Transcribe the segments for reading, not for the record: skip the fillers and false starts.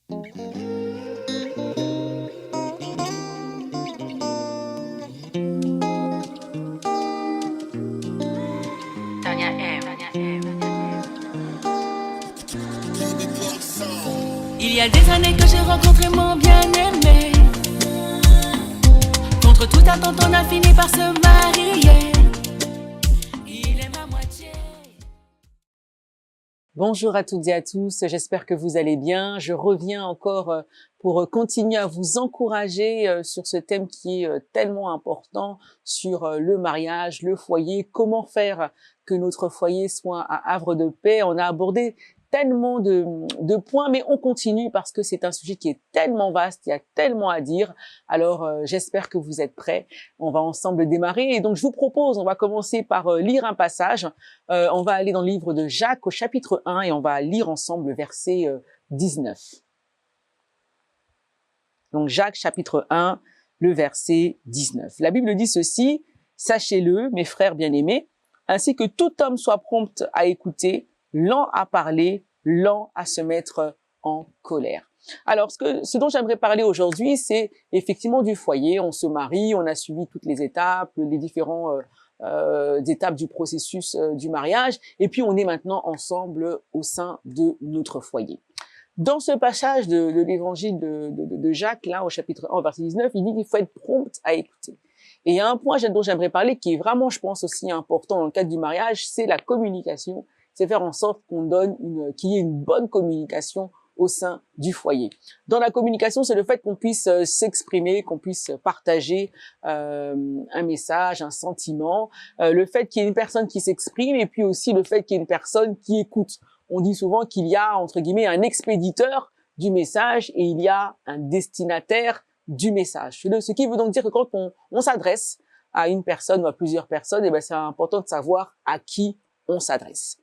Tania M. Il y a des années que j'ai rencontré mon bien-aimé. Contre toute attente, on a fini par se marier. Il est ma moitié. Bonjour à toutes et à tous, j'espère que vous allez bien. Je reviens encore pour continuer à vous encourager sur ce thème qui est tellement important, sur le mariage, le foyer, comment faire que notre foyer soit un havre de paix. On a abordé tellement de points, mais on continue parce que c'est un sujet qui est tellement vaste, il y a tellement à dire. Alors j'espère que vous êtes prêts. On va ensemble démarrer et donc je vous propose, on va commencer par lire un passage. On va aller dans le livre de Jacques au chapitre 1 et on va lire ensemble le verset 19. Donc Jacques chapitre 1, le verset 19. La Bible dit ceci: « Sachez-le, mes frères bien-aimés, ainsi que tout homme soit prompt à écouter, lent à parler, lent à se mettre en colère. » Alors, ce dont j'aimerais parler aujourd'hui, c'est effectivement du foyer. On se marie, on a suivi toutes les étapes, les différentes étapes du processus du mariage, et puis on est maintenant ensemble au sein de notre foyer. Dans ce passage de l'évangile de Jacques, là, au chapitre 1, verset 19, il dit qu'il faut être prompt à écouter. Et il y a un point dont j'aimerais parler qui est vraiment, je pense, aussi important dans le cadre du mariage, c'est la communication. C'est faire en sorte qu'il y ait une bonne communication au sein du foyer. Dans la communication, c'est le fait qu'on puisse s'exprimer, qu'on puisse partager un message, un sentiment, le fait qu'il y ait une personne qui s'exprime et puis aussi le fait qu'il y ait une personne qui écoute. On dit souvent qu'il y a, entre guillemets, un expéditeur du message et il y a un destinataire du message. Ce qui veut donc dire que quand on s'adresse à une personne ou à plusieurs personnes, eh ben, c'est important de savoir à qui on s'adresse.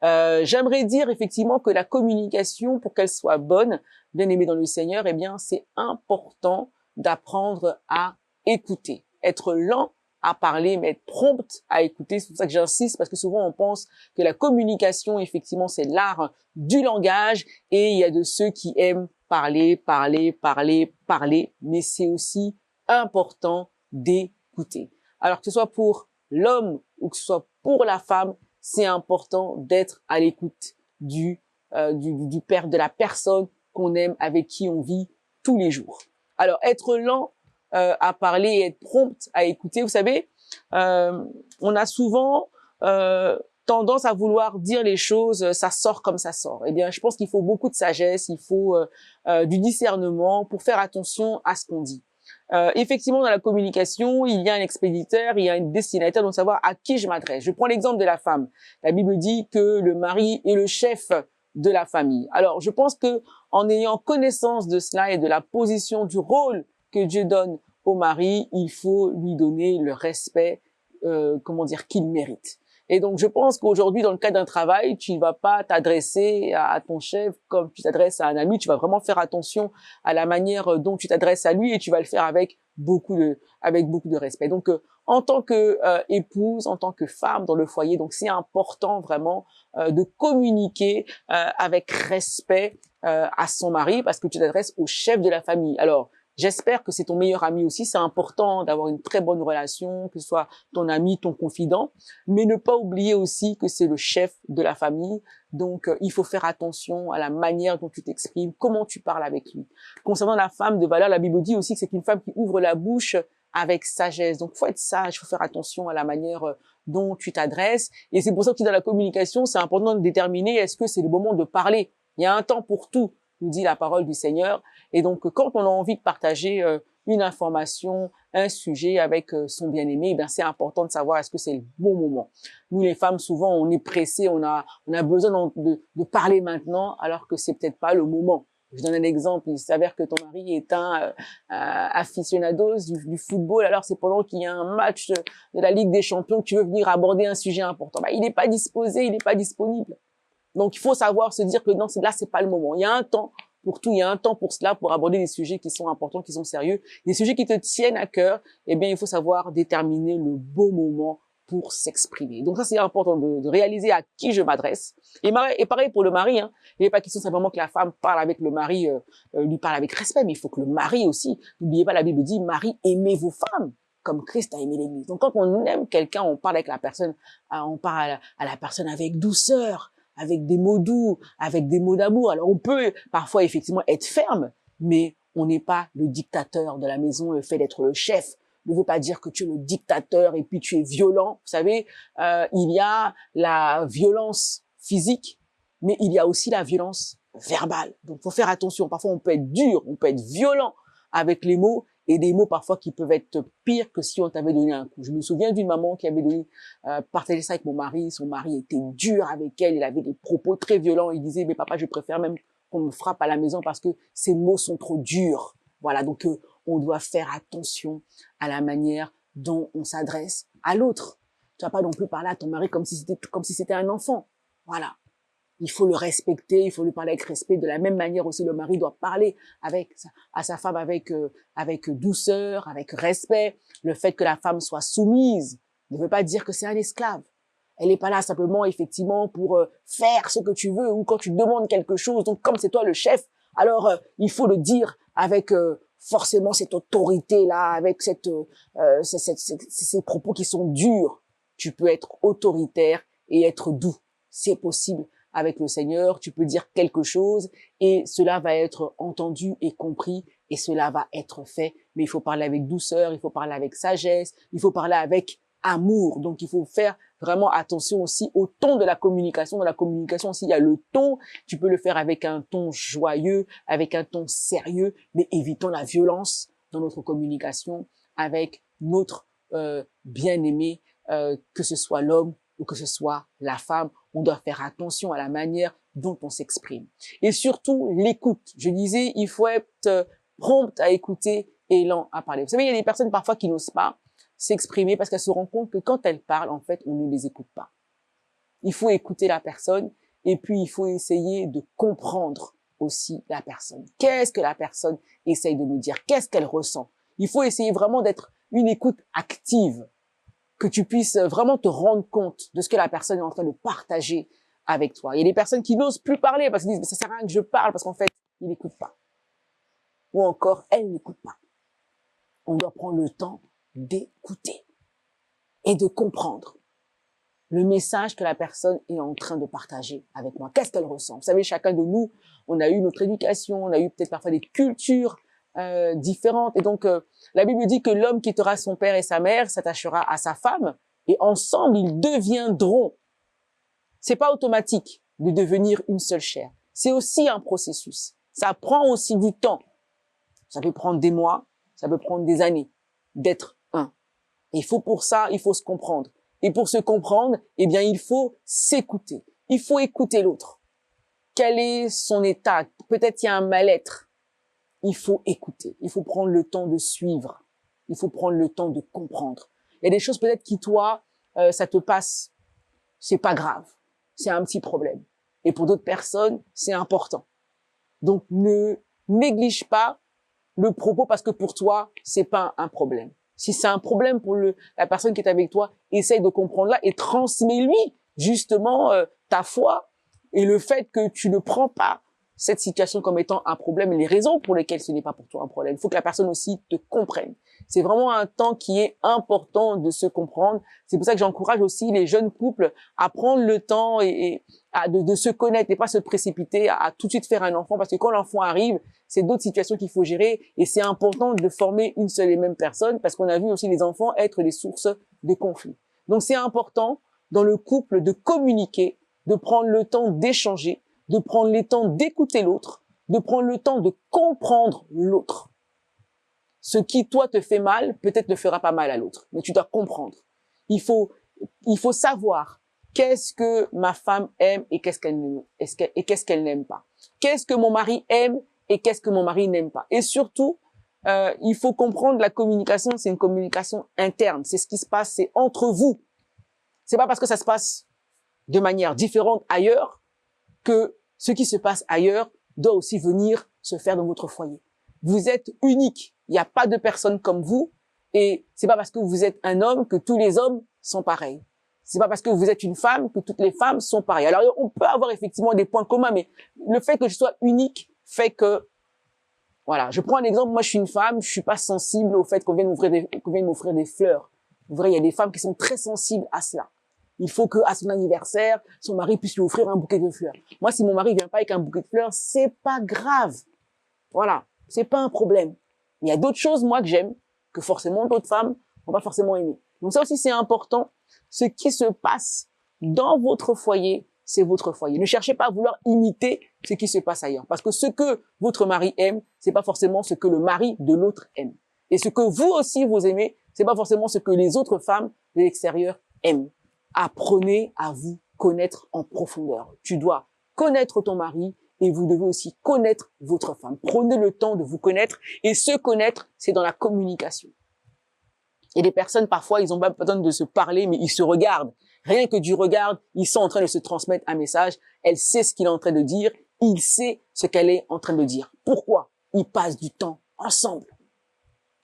J'aimerais dire effectivement que la communication, pour qu'elle soit bonne, bien aimée dans le Seigneur, eh bien, c'est important d'apprendre à écouter, être lent à parler, mais être prompt à écouter. C'est pour ça que j'insiste, parce que souvent on pense que la communication, effectivement, c'est l'art du langage, et il y a de ceux qui aiment parler, mais c'est aussi important d'écouter. Alors que ce soit pour l'homme ou que ce soit pour la femme, c'est important d'être à l'écoute du père, de la personne qu'on aime, avec qui on vit tous les jours. Alors, être lent à parler et être prompt à écouter, vous savez, on a souvent tendance à vouloir dire les choses, ça sort comme ça sort. Eh bien, je pense qu'il faut beaucoup de sagesse, il faut du discernement pour faire attention à ce qu'on dit. Effectivement, dans la communication, il y a un expéditeur, il y a un destinataire, donc savoir à qui je m'adresse. Je prends l'exemple de la femme. La Bible dit que le mari est le chef de la famille. Alors, je pense que en ayant connaissance de cela et de la position, du rôle que Dieu donne au mari, il faut lui donner le respect, qu'il mérite. Et donc, je pense qu'aujourd'hui, dans le cadre d'un travail, tu ne vas pas t'adresser à ton chef comme tu t'adresses à un ami. Tu vas vraiment faire attention à la manière dont tu t'adresses à lui et tu vas le faire avec beaucoup de respect. Donc, en tant que épouse, en tant que femme dans le foyer, donc c'est important vraiment de communiquer avec respect à son mari parce que tu t'adresses au chef de la famille. Alors, j'espère que c'est ton meilleur ami aussi. C'est important d'avoir une très bonne relation, que ce soit ton ami, ton confident, mais ne pas oublier aussi que c'est le chef de la famille. Donc, il faut faire attention à la manière dont tu t'exprimes, comment tu parles avec lui. Concernant la femme de valeur, la Bible dit aussi que c'est une femme qui ouvre la bouche avec sagesse. Donc, faut être sage, faut faire attention à la manière dont tu t'adresses. Et c'est pour ça que dans la communication, c'est important de déterminer est-ce que c'est le moment de parler. Il y a un temps pour tout, nous dit la parole du Seigneur. Et donc, quand on a envie de partager une information, un sujet avec son bien-aimé, ben c'est important de savoir est-ce que c'est le bon moment. Nous, les femmes, souvent, on est pressées, on a besoin de parler maintenant, alors que c'est peut-être pas le moment. Je donne un exemple. Il s'avère que ton mari est un aficionados du football. Alors, c'est pendant qu'il y a un match de la Ligue des Champions que tu veux venir aborder un sujet important. Ben, il n'est pas disposé, il n'est pas disponible. Donc, il faut savoir se dire que non, là, c'est pas le moment. Il y a un temps pour tout, il y a un temps pour cela, pour aborder des sujets qui sont importants, qui sont sérieux, des sujets qui te tiennent à cœur. Eh bien, il faut savoir déterminer le bon moment pour s'exprimer. Donc ça, c'est important de réaliser à qui je m'adresse. Et pareil pour le mari, hein. Il n'est pas question simplement que la femme parle avec le mari, lui parle avec respect, mais il faut que le mari aussi, n'oubliez pas, la Bible dit, mari, aimez vos femmes comme Christ a aimé l'Église. Donc quand on aime quelqu'un, on parle avec la personne, on parle à la personne avec douceur, avec des mots doux, avec des mots d'amour. Alors on peut parfois effectivement être ferme, mais on n'est pas le dictateur de la maison. Le fait d'être le chef ne veut pas dire que tu es le dictateur et puis tu es violent. Vous savez, il y a la violence physique, mais il y a aussi la violence verbale. Donc, faut faire attention. Parfois, on peut être dur, on peut être violent avec les mots, et des mots parfois qui peuvent être pires que si on t'avait donné un coup. Je me souviens d'une maman qui avait partagé ça avec mon mari. Son mari était dur avec elle. Il avait des propos très violents. Il disait, mais papa, je préfère même qu'on me frappe à la maison parce que ces mots sont trop durs. Voilà. Donc, on doit faire attention à la manière dont on s'adresse à l'autre. Tu vas pas non plus parler à ton mari comme si c'était un enfant. Voilà. Il faut le respecter, il faut lui parler avec respect. De la même manière aussi, le mari doit parler à sa femme avec douceur, avec respect. Le fait que la femme soit soumise ne veut pas dire que c'est un esclave. Elle n'est pas là simplement, effectivement, pour faire ce que tu veux ou quand tu demandes quelque chose. Donc, comme c'est toi le chef, alors il faut le dire avec forcément cette autorité-là, avec ces propos qui sont durs. Tu peux être autoritaire et être doux. C'est possible. Avec le Seigneur, tu peux dire quelque chose et cela va être entendu et compris et cela va être fait. Mais il faut parler avec douceur, il faut parler avec sagesse, il faut parler avec amour. Donc, il faut faire vraiment attention aussi au ton de la communication. Dans la communication aussi, il y a le ton. Tu peux le faire avec un ton joyeux, avec un ton sérieux, mais évitons la violence dans notre communication avec notre bien-aimé, que ce soit l'homme ou que ce soit la femme. On doit faire attention à la manière dont on s'exprime. Et surtout, l'écoute. Je disais, il faut être prompt à écouter et lent à parler. Vous savez, il y a des personnes parfois qui n'osent pas s'exprimer parce qu'elles se rendent compte que quand elles parlent, en fait, on ne les écoute pas. Il faut écouter la personne et puis il faut essayer de comprendre aussi la personne. Qu'est-ce que la personne essaye de nous dire? Qu'est-ce qu'elle ressent? Il faut essayer vraiment d'être une écoute active, que tu puisses vraiment te rendre compte de ce que la personne est en train de partager avec toi. Il y a des personnes qui n'osent plus parler parce qu'ils disent, mais ça sert à rien que je parle parce qu'en fait, ils n'écoutent pas. Ou encore, elles n'écoutent pas. On doit prendre le temps d'écouter et de comprendre le message que la personne est en train de partager avec moi. Qu'est-ce qu'elle ressent? Vous savez, chacun de nous, on a eu notre éducation, on a eu peut-être parfois des cultures différentes. Et donc, la Bible dit que l'homme quittera son père et sa mère, s'attachera à sa femme, et ensemble, ils deviendront. C'est pas automatique de devenir une seule chair. C'est aussi un processus. Ça prend aussi du temps. Ça peut prendre des mois, ça peut prendre des années d'être un. Et pour ça, il faut se comprendre. Et pour se comprendre, eh bien, il faut s'écouter. Il faut écouter l'autre. Quel est son état? Peut-être il y a un mal-être. Il faut écouter. Il faut prendre le temps de suivre. Il faut prendre le temps de comprendre. Il y a des choses peut-être qui, toi, ça te passe. C'est pas grave. C'est un petit problème. Et pour d'autres personnes, c'est important. Donc, ne néglige pas le propos parce que pour toi, c'est pas un problème. Si c'est un problème pour la personne qui est avec toi, essaye de comprendre là et transmets-lui justement ta foi et le fait que tu ne prends pas cette situation comme étant un problème et les raisons pour lesquelles ce n'est pas pour toi un problème. Il faut que la personne aussi te comprenne. C'est vraiment un temps qui est important de se comprendre. C'est pour ça que j'encourage aussi les jeunes couples à prendre le temps et de se connaître et pas se précipiter à tout de suite faire un enfant parce que quand l'enfant arrive, c'est d'autres situations qu'il faut gérer et c'est important de former une seule et même personne parce qu'on a vu aussi les enfants être des sources de conflits. Donc c'est important dans le couple de communiquer, de prendre le temps d'échanger, de prendre le temps d'écouter l'autre, de prendre le temps de comprendre l'autre. Ce qui, toi, te fait mal, peut-être ne fera pas mal à l'autre, mais tu dois comprendre. Il faut savoir qu'est-ce que ma femme aime et qu'est-ce qu'elle n'aime pas. Qu'est-ce que mon mari aime et qu'est-ce que mon mari n'aime pas. Et surtout, il faut comprendre la communication, c'est une communication interne. C'est ce qui se passe, c'est entre vous. C'est pas parce que ça se passe de manière différente ailleurs que ce qui se passe ailleurs doit aussi venir se faire dans votre foyer. Vous êtes unique. Il n'y a pas de personne comme vous. Et c'est pas parce que vous êtes un homme que tous les hommes sont pareilles. C'est pas parce que vous êtes une femme que toutes les femmes sont pareilles. Alors, on peut avoir effectivement des points communs, mais le fait que je sois unique fait que, voilà. Je prends un exemple. Moi, je suis une femme. Je suis pas sensible au fait qu'on vienne m'offrir des fleurs. Vous verrez, il y a des femmes qui sont très sensibles à cela. Il faut que, à son anniversaire, son mari puisse lui offrir un bouquet de fleurs. Moi, si mon mari vient pas avec un bouquet de fleurs, c'est pas grave. Voilà. C'est pas un problème. Mais il y a d'autres choses, moi, que j'aime, que forcément d'autres femmes vont pas forcément aimer. Donc ça aussi, c'est important. Ce qui se passe dans votre foyer, c'est votre foyer. Ne cherchez pas à vouloir imiter ce qui se passe ailleurs. Parce que ce que votre mari aime, c'est pas forcément ce que le mari de l'autre aime. Et ce que vous aussi, vous aimez, c'est pas forcément ce que les autres femmes de l'extérieur aiment. Apprenez à vous connaître en profondeur. Tu dois connaître ton mari et vous devez aussi connaître votre femme. Prenez le temps de vous connaître et se connaître, c'est dans la communication. Et des personnes, parfois, ils ont pas besoin de se parler, mais ils se regardent. Rien que du regard, ils sont en train de se transmettre un message. Elle sait ce qu'il est en train de dire. Il sait ce qu'elle est en train de dire. Pourquoi? Ils passent du temps ensemble.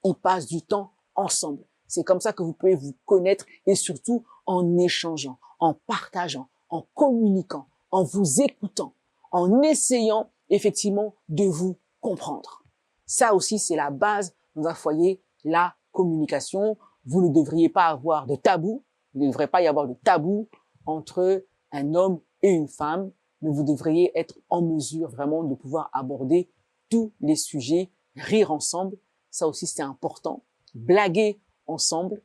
Ils passent du temps ensemble. C'est comme ça que vous pouvez vous connaître et surtout en échangeant, en partageant, en communiquant, en vous écoutant, en essayant effectivement de vous comprendre. Ça aussi, c'est la base dans un foyer, la communication. Vous ne devriez pas avoir de tabou. Il ne devrait pas y avoir de tabou entre un homme et une femme, mais vous devriez être en mesure vraiment de pouvoir aborder tous les sujets, rire ensemble. Ça aussi, c'est important. Blaguer ensemble.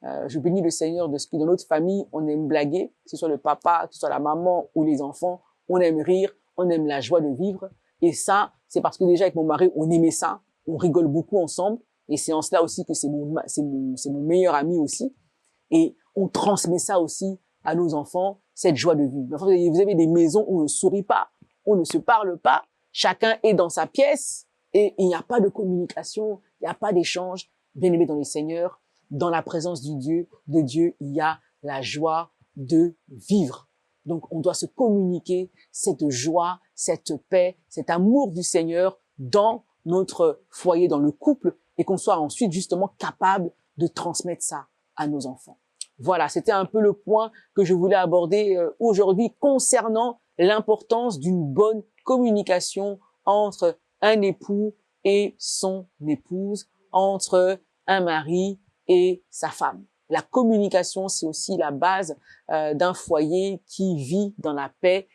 Je bénis le Seigneur de ce que dans notre famille, on aime blaguer, que ce soit le papa, que ce soit la maman ou les enfants. On aime rire, on aime la joie de vivre. Et ça, c'est parce que déjà avec mon mari, on aimait ça. On rigole beaucoup ensemble. Et c'est en cela aussi que c'est mon meilleur ami aussi. Et on transmet ça aussi à nos enfants, cette joie de vivre. Vous avez des maisons où on ne sourit pas, on ne se parle pas, chacun est dans sa pièce et il n'y a pas de communication, il n'y a pas d'échange. Bien aimé dans le Seigneur, dans la présence de Dieu, il y a la joie de vivre. Donc, on doit se communiquer cette joie, cette paix, cet amour du Seigneur dans notre foyer, dans le couple, et qu'on soit ensuite justement capable de transmettre ça à nos enfants. Voilà, c'était un peu le point que je voulais aborder aujourd'hui concernant l'importance d'une bonne communication entre un époux et son épouse, entre un mari et sa femme. La communication, c'est aussi la base d'un foyer qui vit dans la paix